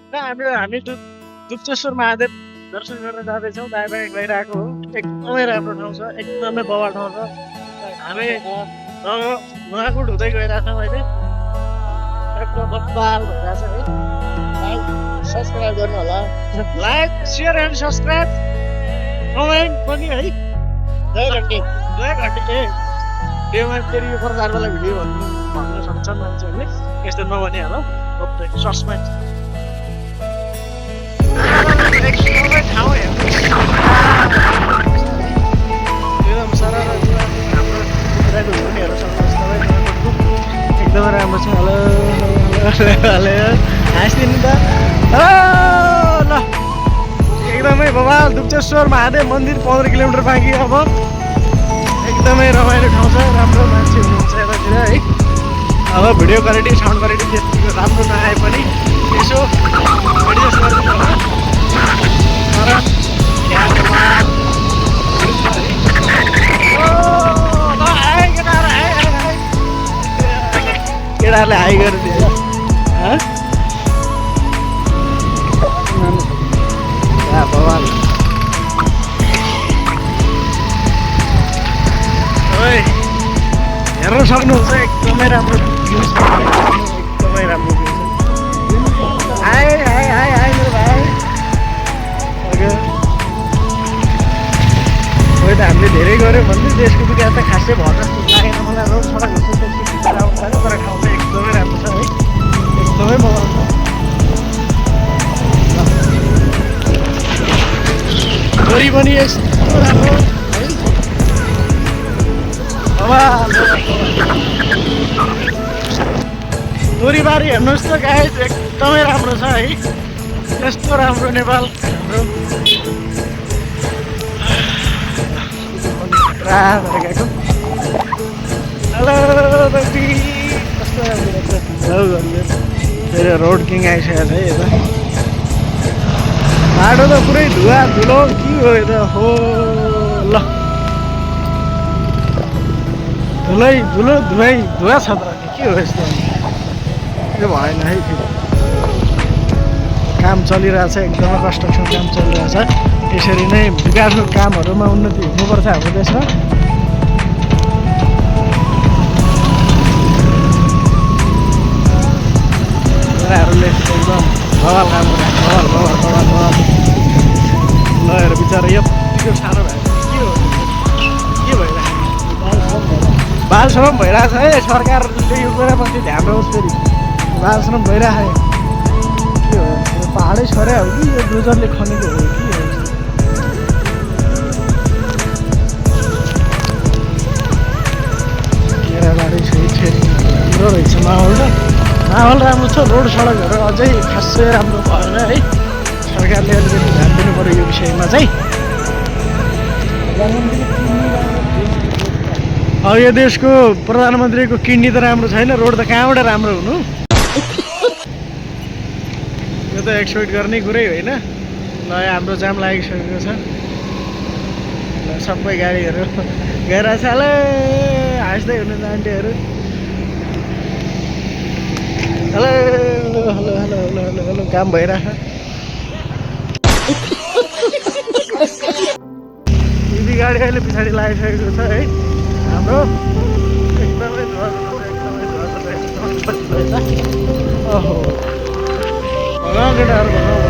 हामी दुप्तेश्वर महादेव दर्शन गर्न जाँदैछौँ। दाइ बाइक गइरहेको हो। एकदमै राम्रो ठाउँ छ, एकदमै बबा ठाउँ छ। हामी नुवाकोट हुँदै गइरहेछौँ अहिले। एकदम बब्बाल भइरहेछ है। लाइक सब्सक्राइब गर्नु होला। Like share and subscribe comment पनि है। जय घन्टी जय घन्टी डेमा फेरि यो प्रचारवाला भिडियो भन्न सक्छन् मान्छेहरूले। यस्तो नभनिहाल सस्पेन्स एकदमै ठाउँ हेर्नु एकदम सरर हाम्रो कुखुराको झुन्डीहरू सक्नुहोस् तपाईँ। एकदमै राम्रो छ। हेलो हेलो हाँसिदिनु त ल। एकदमै बबाल दुप्तेश्वर महादेव मन्दिर 15 किलोमिटर बाँकी। अब एकदमै रमाइलो ठाउँ छ, राम्रो मान्छे हुनुहुन्छ यतातिर है। अब भिडियो क्वालिटी साउन्ड क्वालिटी त्यतिको राम्रो नआए पनि यसो एडजस्ट गरिदिनु होला। केटाहरूले हाई गरिदियो भगवान्। हेर्न सक्नुहुन्छ एकदमै राम्रो भ्यू छ, एकदमै राम्रो भ्यू छ। हाई हाई हाई हाई मेरो भाइ। खोइ त हामीले धेरै गऱ्यो भन्दै देशको विकास त खासै भयो जस्तो लागेन मलाई। रोड सडकहरू तर ठाउँ चाहिँ एकदमै राम्रो छ है, एकदमै बगान छ। छोरी पनि यस्तो राम्रो है। तोरीबारी हेर्नुहोस् त गाइस, एकदमै राम्रो छ है। यस्तो राम्रो नेपाल हाम्रो। हेलो बेबी, कस्तो राम्रो लाग्छ। फेरि रोड किङ आइसकेको छ है यता। बाटो त पुरै धुवा धुलो के हो यता हो ल। धुलै धुलो धुवै धुवा छ त के हो यस्तो। यो भएन है। फेरि काम चलिरहेछ, एकदमै कन्स्ट्रक्सन काम चलिरहेछ। यसरी नै विकासको कामहरूमा उन्नति हुनुपर्छ हाम्रो देशमा। केटाहरूले एकदम बवाल काम गरेको बवाल बवाल बवाल बवाल। ल हेर बिचरा यतिको सानो भएर के हो के भइरहेको बालश्रम भइरहेछ है। सरकारले यो कुरामाथि ध्यान दिओस्। फेरि बालश्रम भइरहेको के हो, पाहाडै छरे हो कि यो डोजरले खनेको हो कि हो। केराबारी राम्रो रहेछ माहौल त। माहौल राम्रो छ। रोड सडकहरू अझै खासै राम्रो भएन है। सरकारले अलिकति ध्यान दिनु पऱ्यो यो विषयमा चाहिँ। अब यो देशको प्रधानमन्त्रीको किडनी त राम्रो छैन, रोड त कहाँबाट राम्रो हुनु। यो त एक्सपेक्ट गर्ने कुरै होइन। ल हाम्रो जाम लागिसकेको छ। ल सबै गाडीहरू गइरहेछ। ल हाँस्दै हुनुहुन्छ आन्टीहरू। Hello hello hello hello hello hello काम भइरहेछ। दिदी गाडी अहिले पछाडि लागिसकेको छ है हाम्रो। एकदमै धुवा ओहो भगाउँ केटाहरू भगाउँ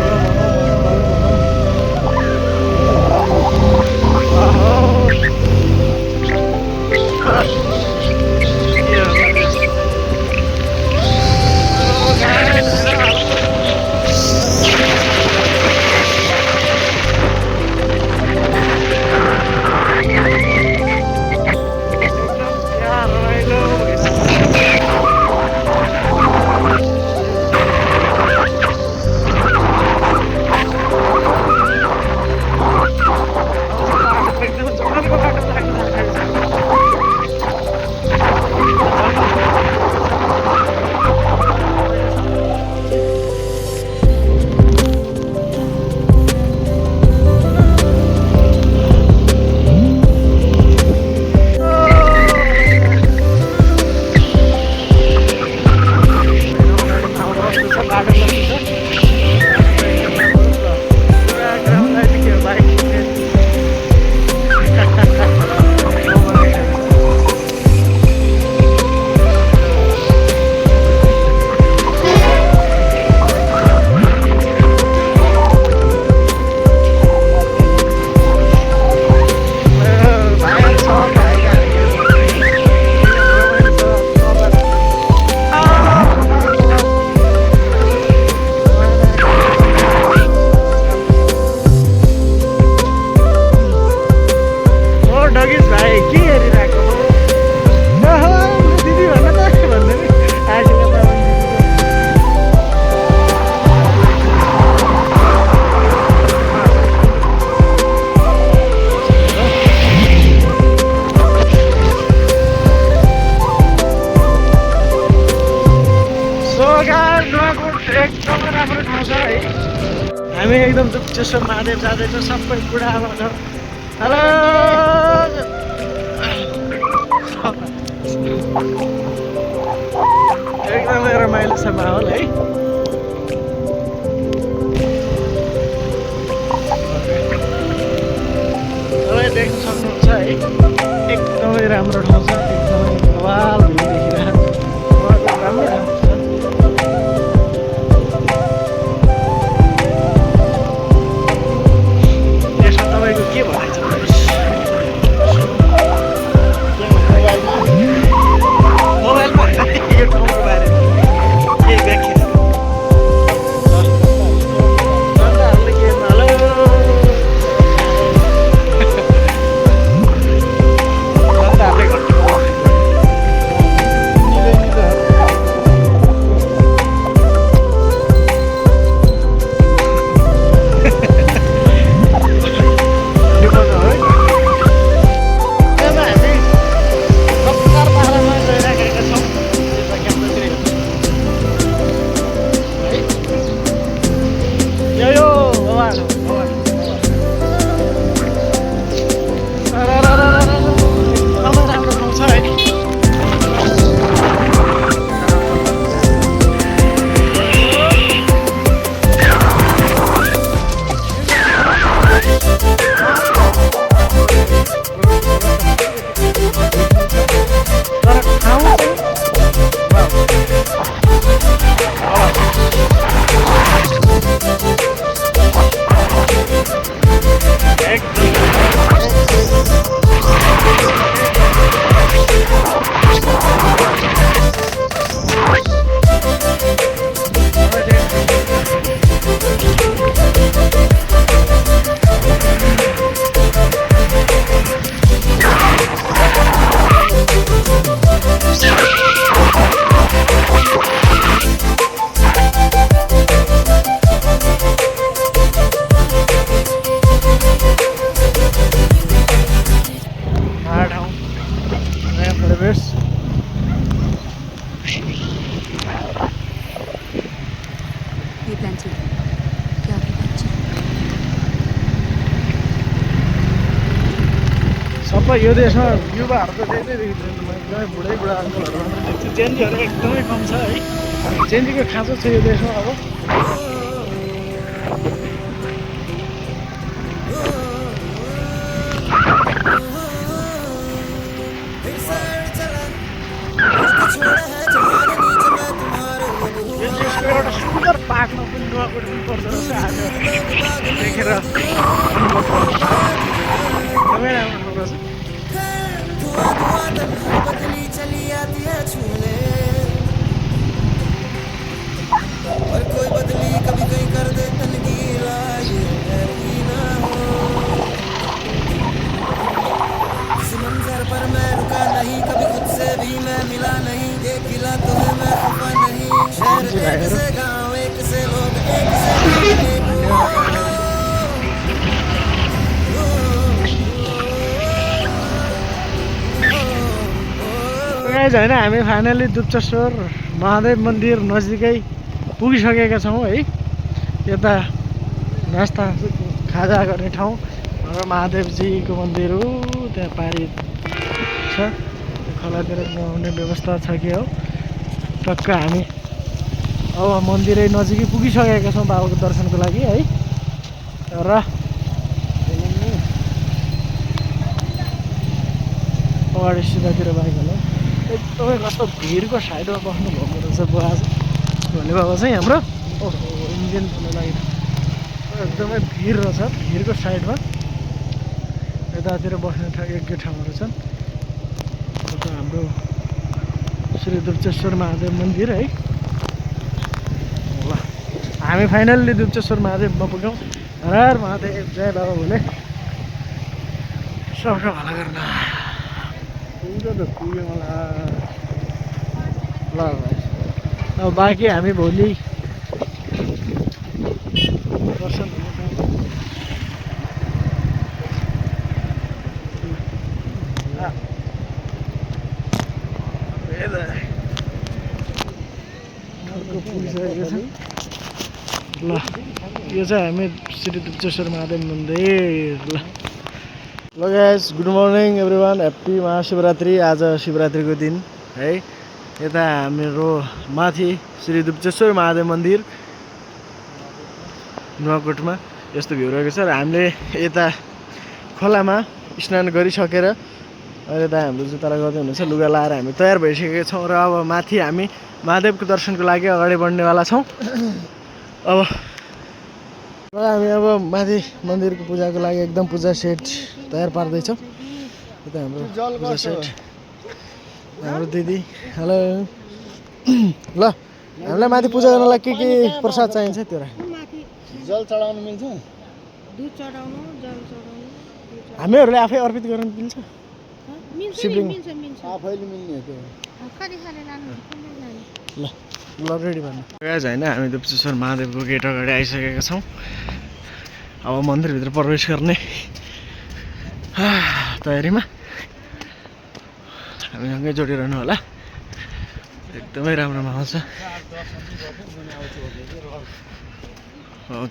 राम्रो ठाउँ छ है। हामी एकदम दुप्तेश्वर महादेव जाँदैछौँ, सबै बुढाआमा छ। हेलो एकदमै रमाइलो छ माहौल है। तपाईँ देख्न सक्नुहुन्छ है, एकदमै राम्रो ठाउँ छ, एकदमै बवाल भ्यू देखिरहेको राम्रो ठाउँ छ। यसमा तपाईँको के भनाइ छ? मोबाइलमा यो ठाउँको बारेमा केही व्याख्या जनताहरूले के हेलो जनताहरूले सबै यो देशमा युवाहरू त देख्दै देखिँदैन, एकदमै बुढा अङ्कलहरू मात्रै देख्छु। चेन्जीहरू एकदमै कम छ है। चेन्जीको खाँचो छ यो देशमा अब। यो देशको एउटा सुन्दर पार्कमा पनि नुहाकोट पनि पर्दो रहेछ आज देखेर एकदमै राम्रो ठाउँ रहेछ। और कोई बदली कभी कहीं कर दे तनगीला, ये ऐसी ना हो। इस मंजर पर मैं रुका नहीं, कभी खुद से भी मैं मिला नहीं। ये किला तो है मैं खफा नहीं, शहर एक से गाँव एक से लोग एक से होइन। हामी फाइनली दुप्तेश्वर महादेव मन्दिर नजिकै पुगिसकेका छौँ है। यता नास्ता खाजा गर्ने ठाउँ र महादेवजीको मन्दिर हो त्यहाँ पारी छ। खोलातिर नुहाउने व्यवस्था छ कि हो। टक्क हामी अब मन्दिरै नजिकै पुगिसकेका छौँ बाबाको दर्शनको लागि है। र अगाडि सिधातिर बाइक होला। एकदमै कस्तो भिरको साइडमा बस्नु भएको रहेछ बुवा आज भन्ने बाबा चाहिँ हाम्रो। ओहो इन्जिन धुनु लागि एकदमै भिर रहेछ। भिरको साइडमा यतातिर बस्ने एक दुई ठाउँहरू छन्। हाम्रो श्री दुप्तेश्वर महादेव मन्दिर है। ल हामी फाइनल्ली दुप्तेश्वर महादेवमा पुग्यौँ। हर हर महादेव, जय बाबा भोले, सबका भला गर्न। पुग्यो त पुग्यो होला। ल भाइ अब बाँकी हामी भोलि दर्शन पुगिसकेको छ। ल यो चाहिँ हामी श्री दुप्तेश्वर महादेव मन्दिर ल guys good morning everyone happy Mahashivratri आज शिवरात्रिको दिन है यता हाम्रो माथि श्री दुप्तेश्वर महादेव मन्दिर नुवाकोटमा यस्तो भ्यू रहेको छ र हामीले यता खोलामा स्नान गरिसकेर अहिले त हाम्रो जुत्तालाई गर्दै हुनुहुन्छ लुगा लाएर हामी तयार भइसकेका छौँ र अब माथि हामी महादेवको दर्शनको लागि अगाडि बढ्नेवाला छौँ अब हामी अब माथि मन्दिरको पूजाको लागि एकदम पूजा सेट तयार पार्दैछौँ यता हाम्रो पूजा सेट हाम्रो दिदी हेलो ल हामीलाई माथि पूजा गर्नलाई के प्रसाद चाहिन्छ त्यो राख जल चढाउनु मिल्छ दुध चढाउनु जल चढाउनु हामीहरूले आफै अर्पित गर्न मिल्छ शिवलिङ आफैले मिल्ने हो त्यो ल ल रेडी भन्नु गाइस हैन हामी दुप्तेश्वर महादेवको गेट अगाडि आइसकेका छौँ अब मन्दिरभित्र प्रवेश गर्ने तयारीमा हामी सँगै जोडिरहनु होला एकदमै राम्रो माहौल छ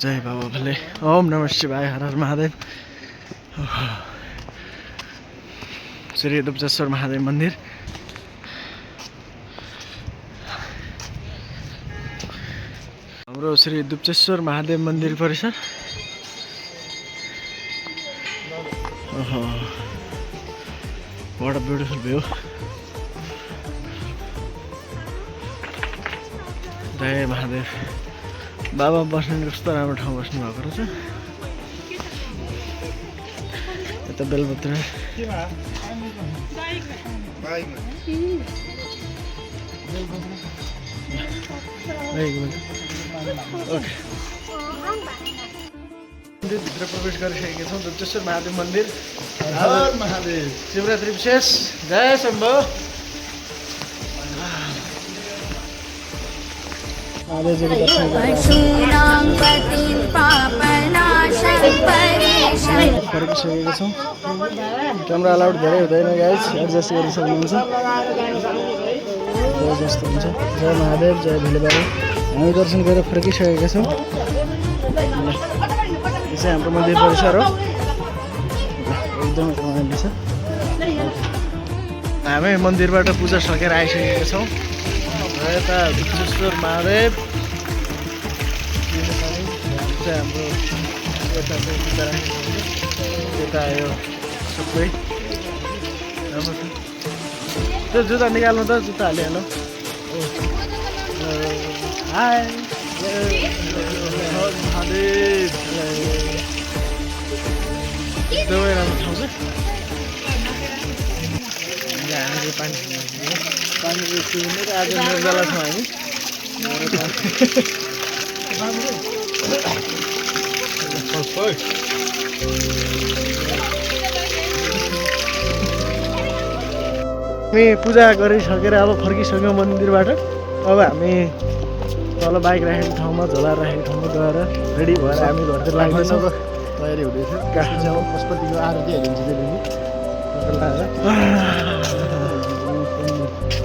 जय बाबा भोले ओम नमः शिवाय हर हर महादेव श्री दुप्तेश्वर महादेव मन्दिर हाम्रो श्री दुप्तेश्वर महादेव मन्दिर परिसर What a beautiful view. जय महादेव बाबा बस्ने कस्तो राम्रो ठाउँ बस्नु भएको रहेछ यता बेलपत्र ओके मन्दिरभित्र प्रवेश गरिसकेका छौँ दुप्तेश्वर महादेव मन्दिर हर महादेव शिवरात्रि विशेष जय शम्भो महादेवजीको दर्शन फर्किसकेका छौँ क्यामेरा अलाउड धेरै हुँदैन गाइस एडजस्ट गर्न सक्नुहुन्छ जस्तो हुन्छ जय महादेव जय भोले बाबा हामी दर्शन गरेर फर्किसकेका छौँ यो चाहिँ हाम्रो मन्दिर परिसर हो एकदमै रमाइलो छ हामी मन्दिरबाट पूजा सकेर आइसकेका छौँ र यता दुप्तेश्वर महादेव चाहिँ हाम्रो यता चाहिँ जुत्ता राखेको हुन्छ यता आयो सबै राम्रो छ त्यो जुत्ता निकाल्नु त जुत्ता हालिहाल्नु हाई महादेव एकदमै राम्रो ठाउँ छ हामीले पानी पिउने र आज निर्जला छौँ हामी पूजा गरिसकेर अब फर्किसक्यौँ मन्दिरबाट अब हामी तल बाइक राखेको ठाउँमा झोला राखेको ठाउँमा गएर रेडी भएर हामी घरतिर लाग्दैछौँ तयारी हुँदैछ गाडीमा पशुपतिको आरती हालिन्छ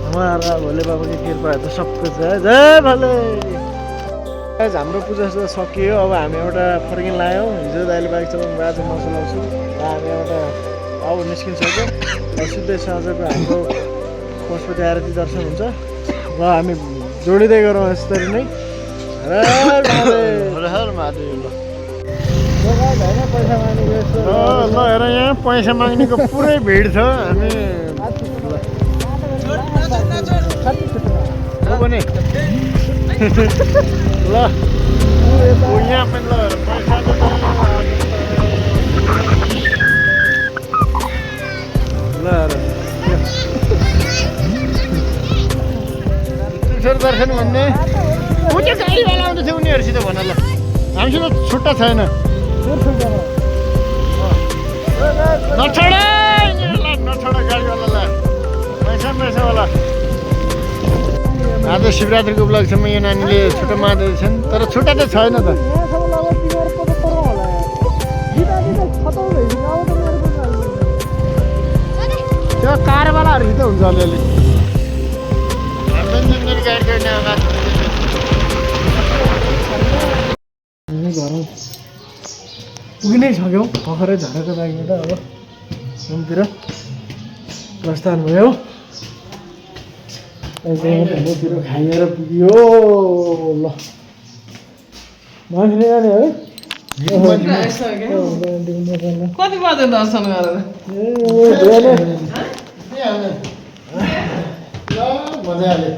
हमारा भोले बाबाको कृपा त सबको जय जय भोले हाम्रो पूजा सकियो अब हामी एउटा फर्किन लाग्यौँ हिजो दाइले बाइक चलाउनु आज म चलाउँछु र हामी एउटा अब निस्किसक्यौँ सिधै साँझको हाम्रो पशुपति आरती दर्शन हुन्छ र हामी जोडिँदै गरौँ यसरी नै हर महादेव पैसा माग्नेको ल हेर यहाँ पैसा माग्नेको पुरै भिड छ हामी पनि ल यहाँ पनि ल पैसा ल दर्शन भन्ने ऊ त्यो गाडीवाला आउँदैछ उनीहरूसित भन ल हामीसित छुट्टा छैन नछोडा गाडीवालालाई पैसावाला आज शिवरात्रिको उपलक्ष्यमा यो नानीले छुट्टा मार्दैछन् तर छुट्टा त छैन त त्यो कारवालाहरूसित हुन्छ अलिअलि गाडी घर पुगि नै सक्यौँ भर्खरै झरेको बागबाट अब होमतिर प्रस्थान भयो होमतिर खाएर पुग्यो ल मान्छे जाने है कति बजे दर्शन गरेर मजाले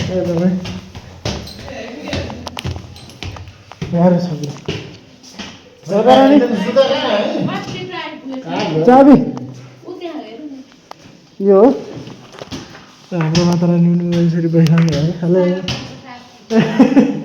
एकदमै गाह्रो छ चाबी यो हो हाम्रो माता रानी यसरी बैठाउनु भयो हेलो